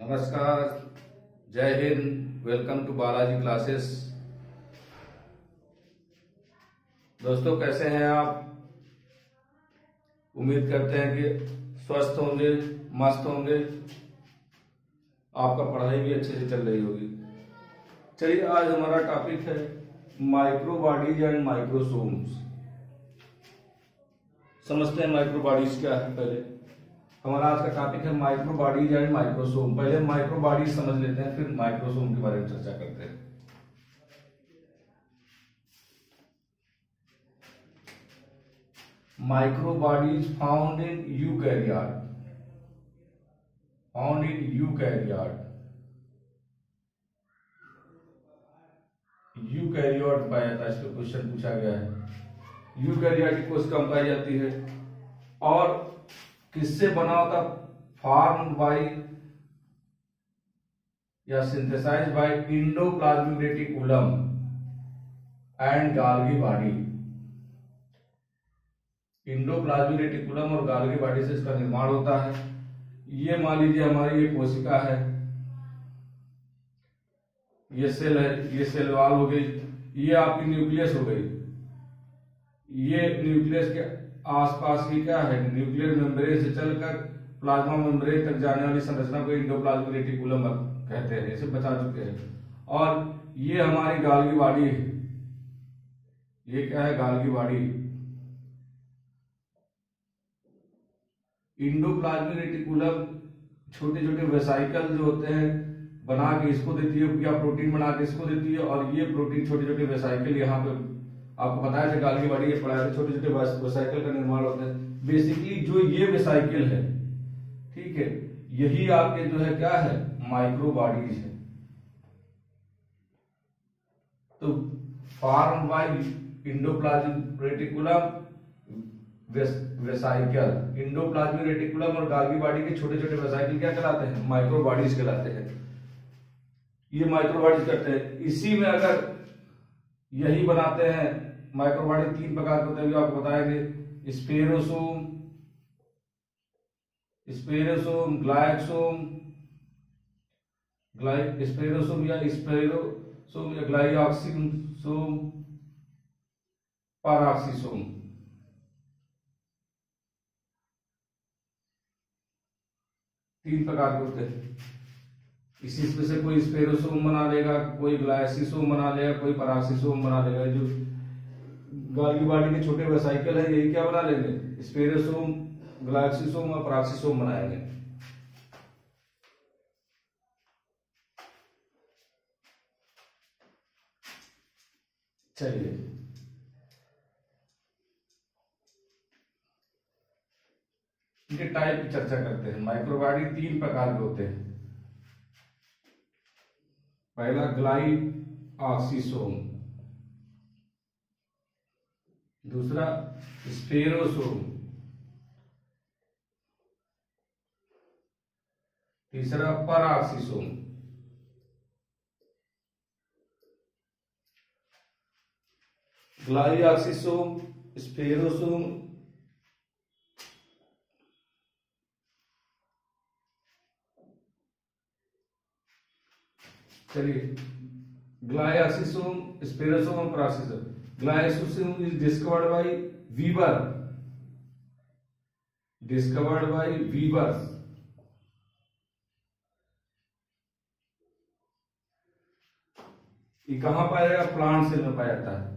नमस्कार, जय हिंद। Welcome to Balaji classes. दोस्तों, कैसे हैं आप? उम्मीद करते हैं कि स्वस्थ होंगे, मस्त होंगे। आपका पढ़ाई भी अच्छे से चल रही होगी। चलिए, आज हमारा टॉपिक है माइक्रो बॉडीज एंड माइक्रोसोम्स। समझते हैं माइक्रो बॉडीज क्या है। पहले हमारा आज का टॉपिक है माइक्रो बॉडीज एंड माइक्रोसोम। पहले माइक्रो बॉडीज समझ लेते हैं, फिर माइक्रोसोम के बारे में चर्चा करते हैं। Micro bodies found in eukaryote. Found in eukaryote. Eukaryote पाया जाता है, इसका क्वेश्चन पूछा गया है। यूकैरियोटिक कोशिका पाई जाती है और किससे बना होता? फॉर्म्ड बाय या synthesised by endoplasmic reticulum and Golgi body. Endoplasmic reticulum और गाल्गी बॉडी से इसका निर्माण होता है। ये मान लीजिए हमारी ये कोशिका है, ये सेल है, ये सेल वॉल हो गई, ये आपकी न्यूक्लियस हो गई। ये न्यूक्लियस के आसपास की क्या है? न्यूक्लियर मेम्ब्रेन से चलकर प्लाज्मा मेम्ब्रेन तक जाने वाली संरचना को एंडोप्लाज्मिक रेटिकुलम कहते हैं। इसे बचा चुके हैं। और ये हमारी गाल्गी बॉडी है। ये क्या है? गाल्गी बॉडी। एंडोप्लाज्मिक रेटिकुलम छोटे छोटे वेसाइकल जो होते हैं बना के इसको देती है, या प्रोटीन बना के इसको देती है। और ये प्रोटीन छोटे छोटे वेसाइकल, यहाँ पे आपको बताया था गाल्गी बॉडी ये पढ़ाया था, छोटे छोटे वेसाइकल का निर्माण होता है। बेसिकली जो ये वेसाइकल है, ठीक है, यही आपके जो है क्या है? माइक्रो बॉडीज है। तो form by endoplasmic reticulum vesicle. Endoplasmic reticulum और गाल्गी बॉडी के छोटे छोटे वेसाइकल क्या कहलाते हैं? माइक्रो बॉडीज कहलाते हैं। ये माइक्रो बॉडीज करते हैं। इसी में अगर यही बनाते हैं माइक्रो बॉडी, तीन प्रकार के होते हैं, आपको बताएंगे। स्पेरोसोम, स्पेरोसोम, ग्लाइक्सोम, स्पेरोसोम या स्पेरोसोम या ग्लाइऑक्सिसोम, पैराक्सिसोम। तीन प्रकार के होते हैं। इसी में से कोई स्पेरोसोम बना लेगा, कोई ग्लाइसिसोम बना लेगा, कोई पैराक्सिसोम बना लेगा। जो गाल्गी बॉडी के छोटे वेसाइकल है, यही क्या बना लेंगे? स्पेरोसोम, ग्लाइसिसोम और पैराक्सिसोम बनाएंगे। चलिए, इनके टाइप की चर्चा करते हैं। माइक्रो बॉडी तीन प्रकार के होते हैं। पहला ग्लाइऑक्सिसोम, दूसरा स्पेरोसोम, तीसरा पैराक्सिसोम। ग्लाइऑक्सिसोम, स्पेरोसोम, चलिए, ग्लाइऑक्सिसोम, स्पेरोसोम और peroxisome. Glyoxysome is discovered by Weaver. Discovered by Weaver. ये कहां पाया जाएगा? प्लांट सेल में पाया जाता है।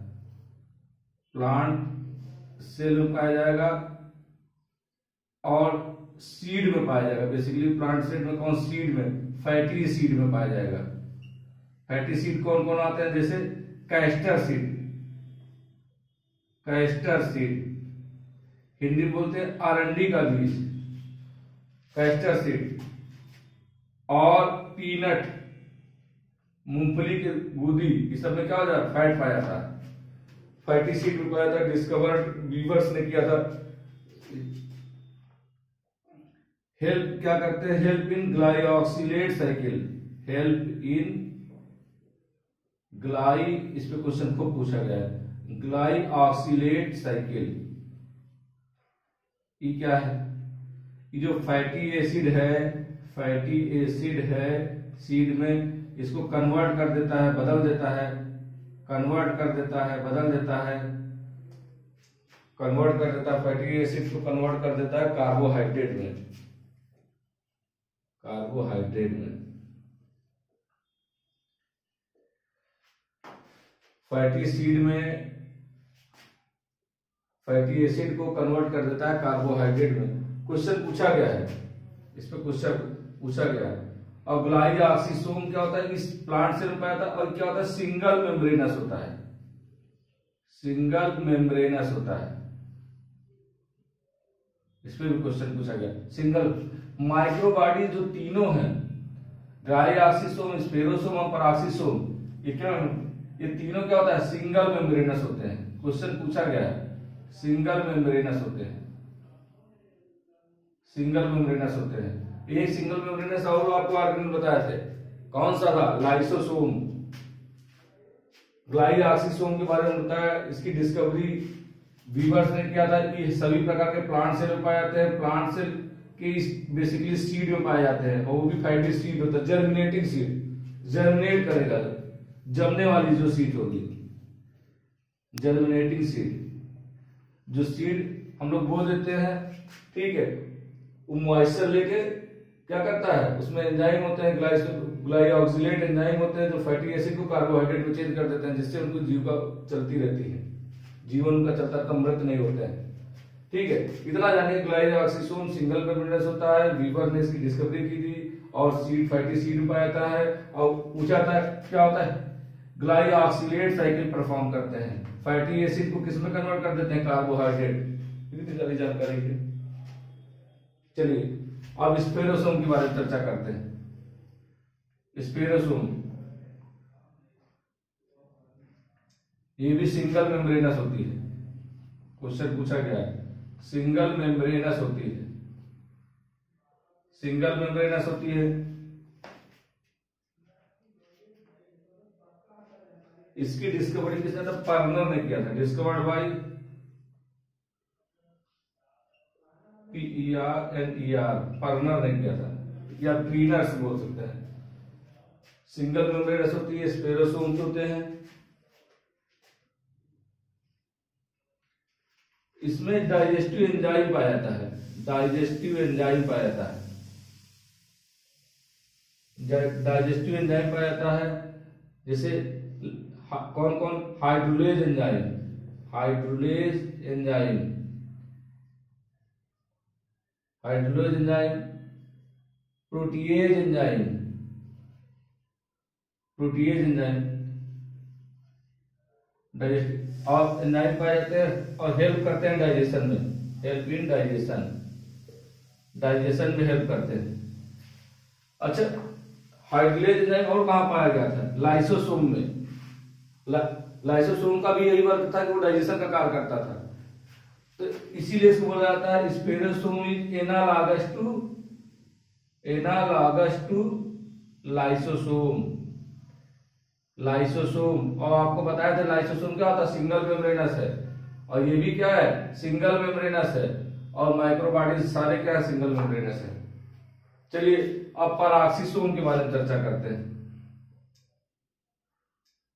प्लांट सेल में पाया जाएगा और सीड में पाया जाएगा। बेसिकली प्लांट सेल में कौन? सीड में, फैटी सीड में पाया जाएगा। फैटी सीड कौन कौन आते हैं? जैसे castor seed. Castor seed Hindi में बोलते हैं अरंडी का बीज, कैस्टर सीड। और पीनट, मूंगफली की गुदी, इस सब में क्या हो जाता है? फैट पाया जाता है। फैटी सीड में पाया था, डिस्कवर्ड वीवर्स ने किया था। हेल्प क्या करते हैं? Help in glyoxylate cycle. Help in इस पे क्वेश्चन खूब पूछा गया है। ग्लाइऑक्सिलेट साइकिल ये क्या है? ये जो फैटी एसिड है, फैटी एसिड है सीड में, इसको कन्वर्ट कर देता है, बदल देता है, कन्वर्ट कर देता है, बदल देता है, कन्वर्ट कर देता है, फैटी एसिड को कन्वर्ट कर देता है कार्बोहाइड्रेट में, कार्बोहाइड्रेट में। फैटी सीड में फैटी एसिड को कन्वर्ट कर देता है कार्बोहाइड्रेट में। क्वेश्चन पूछा गया है, इस पे क्वेश्चन पूछा गया है। और ग्लाइऑक्सीसोम क्या होता है, इस प्लांट से पाया था, और क्या होता है, सिंगल मेम्ब्रेनस होता है, सिंगल मेम्ब्रेनस होता है। इस पे भी क्वेश्चन पूछा गया। सिंगल माइक्रोबॉडी जो तीनों हैं, ग्लाइऑक्सीसोम, स्पेरोसोम और पैराक्सीसोम, ये क्या, ये तीनों क्या होता है, सिंगल मेम्ब्रेनस होते हैं। क्वेश्चन पूछा गया है, सिंगल मेम्ब्रेनस होते हैं, सिंगल मेम्ब्रेनस होते हैं। एक सिंगल मेम्ब्रेनस और आपको आर्गेनल बताए थे, कौन सा था, लाइसोसोम। ग्लाइऑक्सीसोम के बारे में बताया, इसकी डिस्कवरी वीवर्स ने किया था कि सभी प्रकार के प्लांट सेल में पाए जाते हैं, प्लांट सेल के बेसिकली सीड में पाए जाते हैं, और वो भी फैटी सीड होता है, जर्मिनेटिंग सीड, जर्मिनेट करेगा, जमने वाली जो सीड होगी, जर्मिनेटिंग सीड। जो सीड हम लोग बो देते हैं, ठीक है, वो मॉइस्चर लेके क्या करता है, उसमें एंजाइम होते हैं, ग्लाइऑक्सिलेट एंजाइम होते हैं, जो फैटी एसिड को कार्बोहाइड्रेट में चेंज कर देते हैं, जिससे उनको जीविका चलती रहती है, जीवन उनका चलता रहता, मृत नहीं होते हैं। ठीक है, इतना जानिए, ग्लाइऑक्सीसोम सिंगल मेम्ब्रेनस होता है, वीवर ने इसकी डिस्कवरी की थी, और सीड फैटी सीड में पाया जाता है। और पूछा था क्या होता है, ग्लाइऑक्सिलेट साइकिल परफॉर्म करते हैं, फैटी एसिड को किस में कन्वर्ट कर देते हैं, कार्बोहाइड्रेट। इतनी सारी जानकारी है। चलिए अब स्पेरोसोम के बारे में चर्चा करते हैं। स्पेरोसोम ये भी सिंगल मेम्ब्रेनस होती है, क्वेश्चन पूछा गया है, सिंगल मेम्ब्रेनस होती है, सिंगल मेम्ब्रेनस होती है। इसकी डिस्कवरी किसने था, पर्नर ने किया था, डिस्कवर्ड बाय PERNER, पर्नर ने किया था, या प्रीनर्स बोल सकते हैं। सिंगल मेम्ब्रेनस होती है, स्पेरोसोम्स होते हैं। इसमें डाइजेस्टिव एंजाइम पाया जाता है, डाइजेस्टिव एंजाइम पाया जाता है, डाइजेस्टिव एंजाइम पाया जाता है। जैसे कौन कौन, hydrolase enzyme, hydrolase enzyme, hydrolase enzyme, protease enzyme, protease enzyme, digestive और एंजाइम पाए जाते हैं और हेल्प करते हैं डाइजेशन में, हेल्प इन डाइजेशन, डाइजेशन में हेल्प करते हैं। अच्छा, हाइड्रोलेज एंजाइम और कहां पाया गया था, लाइसोसोम में। लाइसोसोम का भी यही वर्क था कि वो डाइजेशन का कार्य करता था, तो इसीलिए इसको बोला जाता है spherosome is analogous to lysosome, lysosome. और आपको बताया था लाइसोसोम क्या होता है, सिंगल मेम्ब्रेनस है, और ये भी क्या है, सिंगल मेम्ब्रेनस है, और माइक्रोबॉडीज सारे क्या है, सिंगल मेम्ब्रेनस है। चलिए अब पैराक्सीसोम के बारे में चर्चा करते हैं,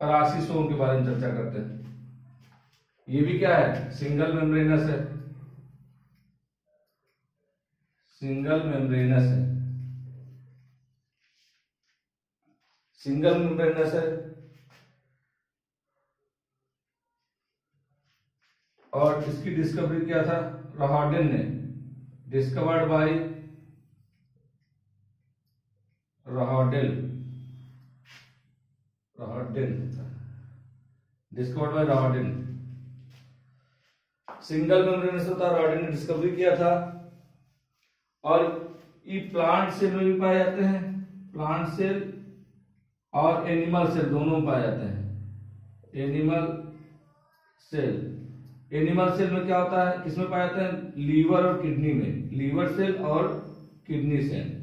पैराक्सीसोम के बारे में चर्चा करते हैं। ये भी क्या है, सिंगल मेम्ब्रेनस है, सिंगल मेम्ब्रेनस है, सिंगल मेम्ब्रेनस है। और इसकी डिस्कवरी किया था रहाडेन ने, discovered by Rhodin, Rhodin, discovered by Rhodin. Single membranous होता, रहाडेन ने डिस्कवरी किया था। और ये प्लांट सेल में भी पाए जाते हैं, प्लांट सेल और एनिमल सेल दोनों पाए जाते हैं। एनिमल सेल, एनिमल सेल में क्या होता है, किसमें पाए जाते हैं, लीवर और किडनी में, लीवर सेल और किडनी सेल।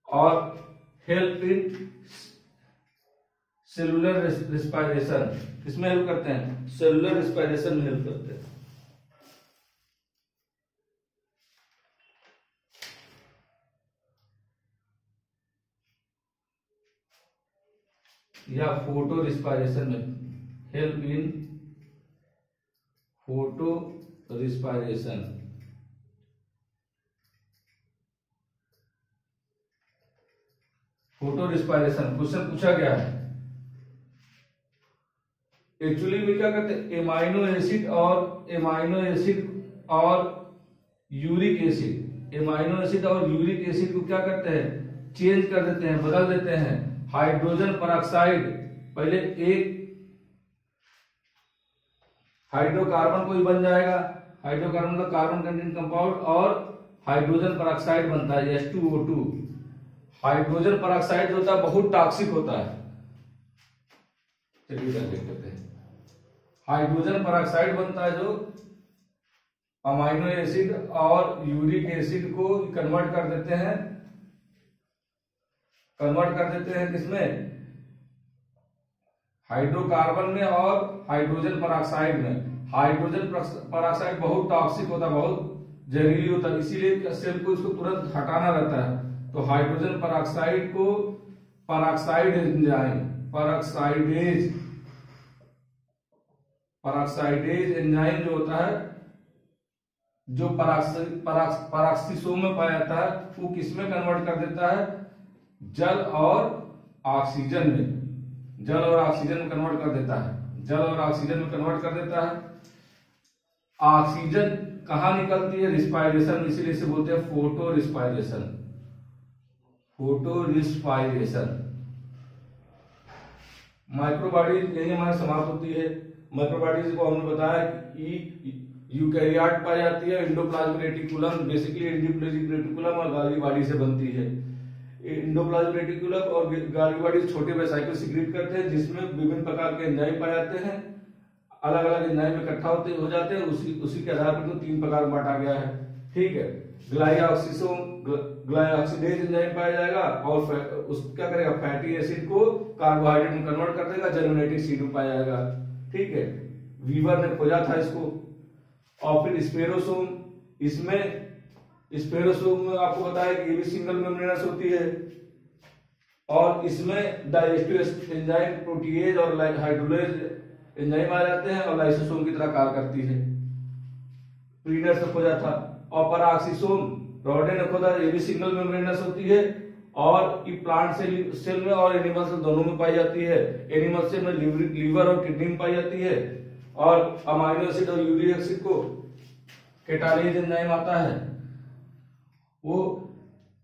और हेल्प इन सेलुलर रेस्पिरेशन, किसमें हेल्प करते हैं, सेलुलर रेस्पिरेशन में हेल्प करते हैं। या फोटो रिस्पायरेशन में, help in photo respiration. Photo respiration question पूछा गया है। एक्चुअली में क्या करते हैं, एमाइनो एसिड और यूरिक एसिड, एमाइनो एसिड और यूरिक एसिड को क्या करते हैं, चेंज कर देते हैं, बदल देते हैं। हाइड्रोजन परऑक्साइड, पहले एक हाइड्रोकार्बन कोई बन जाएगा, हाइड्रोकार्बन का कार्बन कंटेंट कंपाउंड, और हाइड्रोजन परऑक्साइड बनता है H2O2। हाइड्रोजन परऑक्साइड जो होता है बहुत टॉक्सिक होता है। चलिए देख लेते हैं। हाइड्रोजन परऑक्साइड बनता है जो अमाइनो एसिड और यूरिक एसिड को कन्वर्ट कर देते हैं, किसमें, हाइड्रोकार्बन में और हाइड्रोजन परऑक्साइड में। हाइड्रोजन परऑक्साइड बहुत टॉक्सिक होता है, बहुत जहरीली होता है, इसीलिए सेल को इसको तुरंत हटाना रहता है। तो हाइड्रोजन परऑक्साइड को परऑक्साइड एंजाइम, परऑक्साइडेज एंजाइम जो होता है, जो पराक्सीसोम में पाया जाता है, वो किसमें कन्वर्ट कर देता है, जल और ऑक्सीजन में, जल और ऑक्सीजन में कन्वर्ट कर देता है, जल और ऑक्सीजन में कन्वर्ट कर देता है। ऑक्सीजन कहाँ निकलती है, रिस्पायरेशन, इसीलिए इसे बोलते हैं photo respiration, photo respiration. Microbodies यही हमारी समाप्त होती है। माइक्रोबॉडीज को हमने बताया कि यूकैरियोट पाई जाती है, endoplasmic reticulum, basically endoplasmic reticulum और गाल्गी बॉडी से बनती है। एंडोप्लाज्मिक रेटिकुलम और गाल्गी बॉडी छोटे वेसाइकल सिक्रीट करते हैं, जिसमें विभिन्न प्रकार के एंजाइम पाए जाते हैं, अलग अलग एंजाइम इकट्ठा हो जाते हैं। उसी के आधार पर तो 3 प्रकार में बांटा गया है, ठीक है। ग्लाइऑक्सीडेज एंजाइम पाया जाएगा और उस क्या करेगा, फैटी एसिड को कार्बोहाइड्रेट में कन्वर्ट कर देगा, जर्मिनेटिंग सीड में पाया जाएगा, ठीक है। वीवर ने खोजा था इसको। और फिर स्पेरोसोम, इसमें स्पेरोसोम में आपको बताया कि ये भी सिंगल मेम्ब्रेनस होती है, और इसमें डाइजेस्टिव एंजाइम, प्रोटीएज और हाइड्रोलेज एंजाइम आ जाते हैं और लाइसोसोम की तरह कार्य करती है। प्रीनर से खोजा था। और पराक्सीसोम रॉडे ने खोजा, ये भी सिंगल मेम्ब्रेनस होती है और ये प्लांट सेल में और एनिमल सेल दोनों में पाई जाती है। एनिमल सेल में लीवर और किडनी में पाई जाती है, और अमाइनो एसिड और यूरिक एसिड को कैटालेज एंजाइम आता है, वो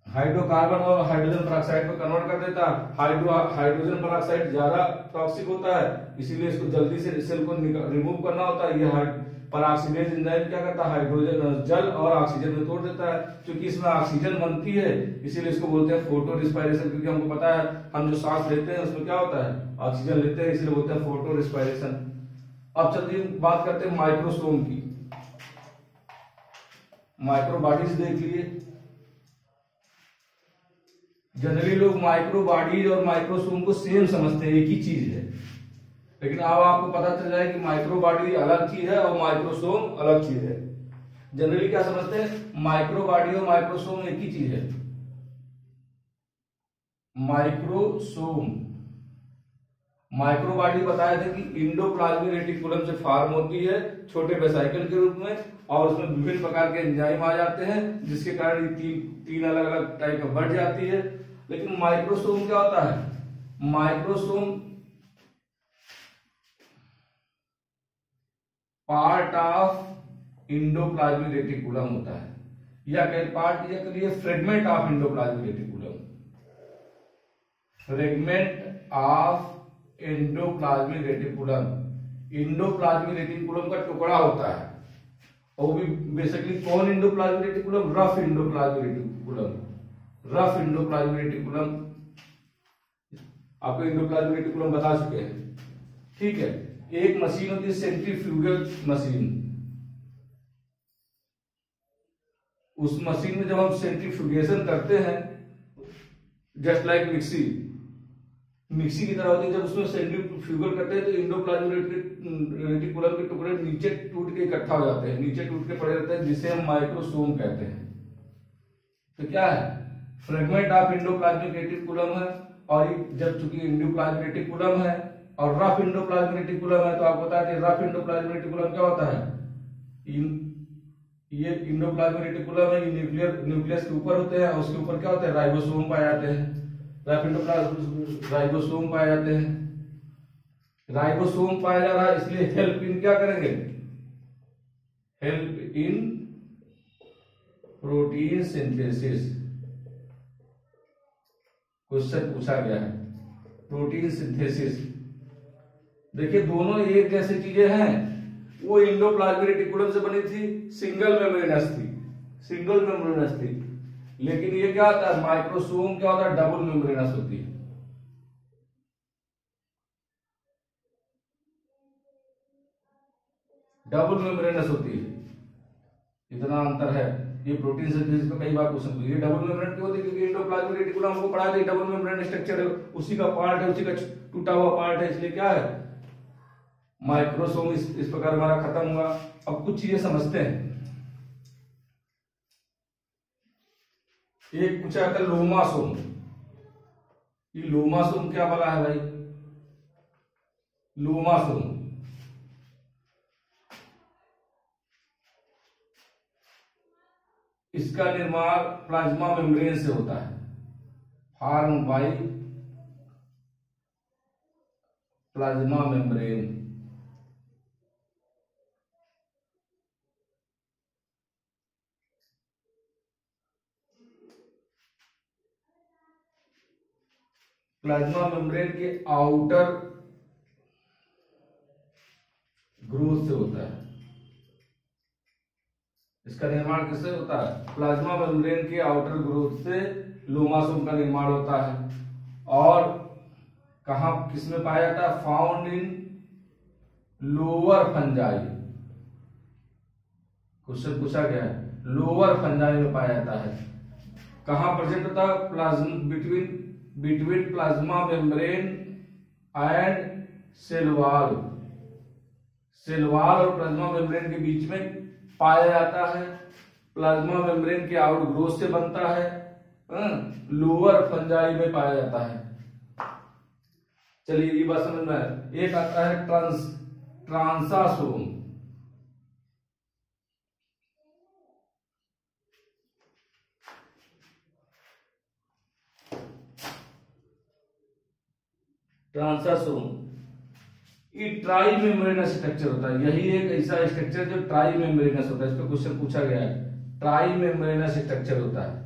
हाइड्रोकार्बन और हाइड्रोजन परऑक्साइड को कन्वर्ट कर देता है। हाइड्रोजन परऑक्साइड ज्यादा टॉक्सिक होता है, इसीलिए इसको जल्दी से सेल को रिमूव करना होता है। ये परऑक्सीडेज एंजाइम क्या करता है, हाइड्रोजन जल और ऑक्सीजन में तोड़ देता है। क्योंकि इसमें ऑक्सीजन बनती है, इसीलिए इसको बोलते हैं फोटो रिस्पायरेशन। क्योंकि हमको पता है हम जो सांस लेते हैं उसमें क्या होता है, ऑक्सीजन लेते हैं, इसलिए बोलते हैं फोटो रिस्पायरेशन। अब चलिए बात करते हैं माइक्रोसोम की। माइक्रोबॉडीज देख लिए। जनरली लोग माइक्रोबॉडीज और माइक्रोसोम को सेम समझते हैं, एक ही चीज है, लेकिन अब आपको पता चल जाए कि माइक्रोबॉडी अलग चीज है और माइक्रोसोम अलग चीज है। जनरली क्या समझते हैं, माइक्रोबॉडी और माइक्रोसोम एक ही चीज है। माइक्रोबॉडी बताया था कि इंडोप्लाज्मिक रेटिकुलम से फॉर्म होती है छोटे वेसाइकल के रूप में, और उसमें विभिन्न प्रकार के एंजाइम आ जाते हैं, जिसके कारण तीन अलग अलग टाइप में बढ़ जाती है। लेकिन माइक्रोसोम क्या होता है, microsome part of endoplasmic reticulum होता है, या पार्ट या करिए fragment of endoplasmic reticulum, fragment of endoplasmic reticulum. Endoplasmic reticulum का टुकड़ा होता है, और वो भी बेसिकली कौन endoplasmic reticulum, rough endoplasmic reticulum. Rough endoplasmic reticulum आपको इंडोप्लाज्मिक रेटिकुलम बता चुके हैं, ठीक है। एक मशीन होती है सेंट्रीफ्यूगल मशीन। उस मशीन में जब हम सेंट्रीफ्यूगेशन करते हैं, जस्ट लाइक मिक्सी की तरह होती है, जब उसमें सेंट्रीफ्यूगल करते हैं तो इंडोप्लाज्मिक रेटिकुलम के टुकड़े नीचे टूट के इकट्ठा हो जाते हैं, नीचे टूट के पड़े रहते हैं, जिसे हम माइक्रोसोम कहते हैं। तो क्या है, फ्रेगमेंट ऑफ इंडोप्लाज्मिक रेटिकुलम है, और जब चूंकि एंडोप्लाज्मिक रेटिकुलम है और रफ एंडोप्लाज्मिक रेटिकुलम है, तो आपको पता है रफ एंडोप्लाज्मिक रेटिकुलम क्या होता है, ये एंडोप्लाज्मिक रेटिकुलम है, न्यूक्लियस के ऊपर होते हैं, उसके ऊपर क्या होते हैं, राइबोसोम पाए जाते हैं, रफ एंडोप्लाज्मिक राइबोसोम पाए जाते हैं। राइबोसोम पाया जा रहा है, इसलिए हेल्प इन क्या करेंगे, help in protein synthesis. Question पूछा गया है प्रोटीन सिंथेसिस। देखिए दोनों एक जैसी चीजें हैं, वो एंडोप्लाज्मिक रेटिकुलम से बनी थी, सिंगल मेम्ब्रेनस थी, सिंगल मेम्ब्रेनस थी, लेकिन ये क्या होता है, माइक्रोसोम क्या होता है, डबल मेम्ब्रेनस होती है। डबल मेम्ब्रेनस होती है, इतना अंतर है। ये प्रोटीन सिंथेसिस में कई बार क्वेश्चन पूछे, ये डबल मेम्ब्रेन क्यों होती है, क्योंकि एंडोप्लाज्मिक रेटिकुलम हमको पढ़ा दिया डबल मेम्ब्रेन स्ट्रक्चर है, उसी का पार्ट है, उसी का टूटा हुआ पार्ट है, इसलिए क्या है, माइक्रोसोम इस प्रकार हमारा खत्म हुआ। अब कुछ चीजें समझते हैं। एक पूछा था लोमासोम, ये लोमासोम क्या बोला है भाई, लोमासोम इसका निर्माण प्लाज्मा मेम्ब्रेन से होता है, form by plasma membrane. Plasma membrane के आउटर ग्रोथ से होता है, इसका निर्माण किससे होता है, प्लाज्मा मेम्ब्रेन के आउटर ग्रोथ से लोमासोम का निर्माण होता है। और कहां किसमें पाया जाता है, found in lower fungi. Question पूछा गया है, लोअर फंजाई में पाया जाता है। कहां प्रेजेंट होता है, plasma between plasma membrane and cell wall, cell wall और प्लाज्मा मेम्ब्रेन के बीच में पाया जाता है। प्लाज्मा मेम्ब्रेन के आउट ग्रोथ से बनता है, लोअर फंजाई में पाया जाता है। चलिए ये बात समझ में आया। एक आता है ट्रांसासोम, ट्रांसासोम ये ट्राई मेम्ब्रेनस स्ट्रक्चर होता है, यही एक ऐसा स्ट्रक्चर जो ट्राई मेम्ब्रेनस होता है, इस पे क्वेश्चन पूछा गया है, ट्राई मेम्ब्रेनस स्ट्रक्चर होता है।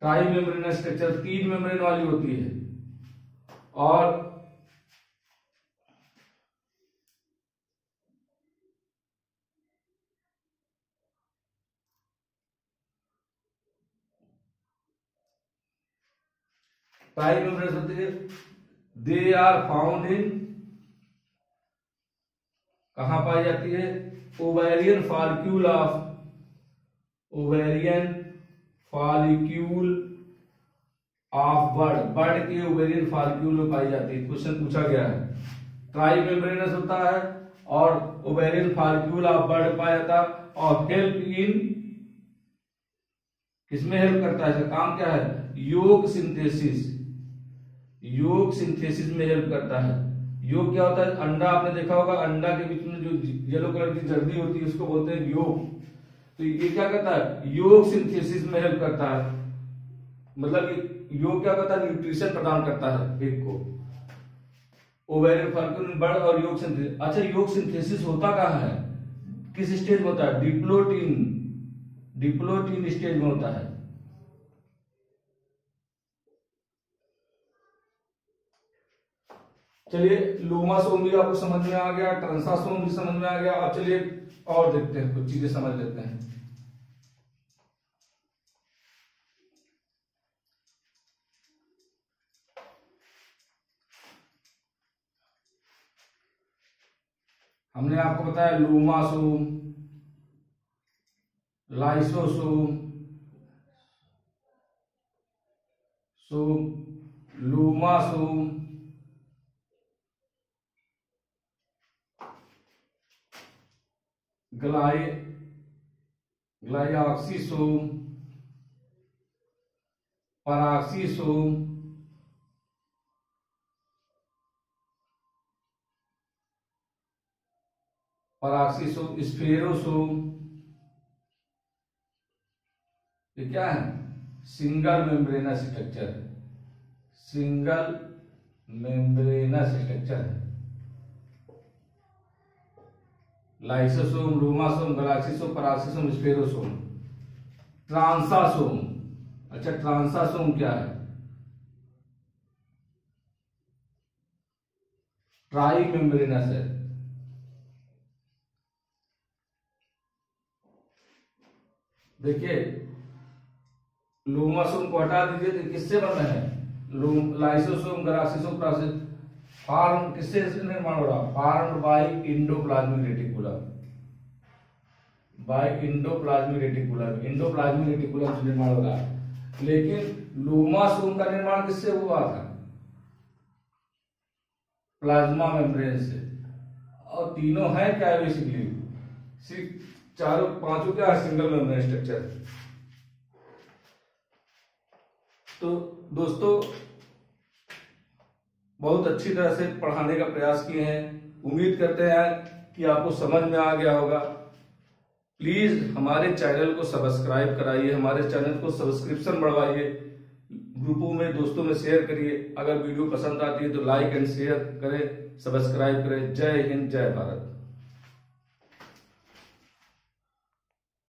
ट्राई मेम्ब्रेनस स्ट्रक्चर 3 मेम्ब्रेन वाली होती है, और ट्राई मेम्ब्रेनस होती है, दे आर फाउंड इन, कहां पाई जाती है, ovarian follicle of, ovarian follicle of bird, bird के ओवेरियन फॉलिक्यूल में पाई जाती है। क्वेश्चन पूछा गया है, ट्राई मेम्ब्रेनस होता है और ओवेरियन फॉलिक्यूल ऑफ बर्ड पाया जाता है, और हेल्प इन, किसमें हेल्प करता है, इसका काम क्या है, योग सिंथेसिस, योग सिंथेसिस में हेल्प करता है। योग क्या होता है, अंडा आपने देखा होगा, अंडा के बीच में जो येलो कलर की जर्दी होती है उसको बोलते हैं योग। तो ये क्या करता है, योग सिंथेसिस में हेल्प करता है, मतलब योग क्या करता है, न्यूट्रिशन प्रदान करता है एक को, ओवेरियन फॉलिक्यूल बर्ड और योग सिंथेसिस। अच्छा योग सिंथेसिस होता कहाँ है, किस स्टेज में होता है, डिप्लोटीन, डिप्लोटीन स्टेज में होता है। चलिए लोमासोम भी आपको समझ में आ गया, ट्रांसासोम भी समझ में आ गया। अब चलिए और देखते हैं, कुछ चीजें समझ लेते हैं। हमने आपको बताया लोमासोम, लाइसोसोम, लोमासोम, ग्लाइऑक्सीसोम, पराक्सीसोम, पैराक्सीसोम, स्फेरोसोम, ये क्या है? सिंगल मेम्ब्रेनस स्ट्रक्चर है, सिंगल मेम्ब्रेनस स्ट्रक्चर है। लाइसोसोम, लोमासोम, गलाक्सीसोम, पैराक्सीसोम, स्फेरोसोम। ट्रांसासोम, अच्छा ट्रांसासोम क्या है? ट्राई मेम्ब्रेनस है। देखिए लोमासोम को हटा दीजिए तो किससे बन रहे हैं? लाइसोसोम, गलाक्सीसोम, पैराक्सीसोम। फॉर्म किससे निर्माण हो रहा? Formed by endoplasmic reticulum, by endoplasmic reticulum, endoplasmic reticulum से निर्माण हो रहा है। लेकिन लोमासोम का निर्माण किससे हुआ था? प्लाज्मा मेम्ब्रेन से। और तीनों है क्या बेसिकली? सिर्फ चारों पांचों क्या है? Single membrane structure. तो दोस्तों बहुत अच्छी तरह से पढ़ाने का प्रयास किए हैं, उम्मीद करते हैं कि आपको समझ में आ गया होगा। प्लीज हमारे चैनल को सब्सक्राइब कराइए, हमारे चैनल को सब्सक्रिप्शन बढ़वाइए, ग्रुपों में दोस्तों में शेयर करिए। अगर वीडियो पसंद आती है तो लाइक एंड शेयर करें, सब्सक्राइब करें। जय हिंद, जय भारत।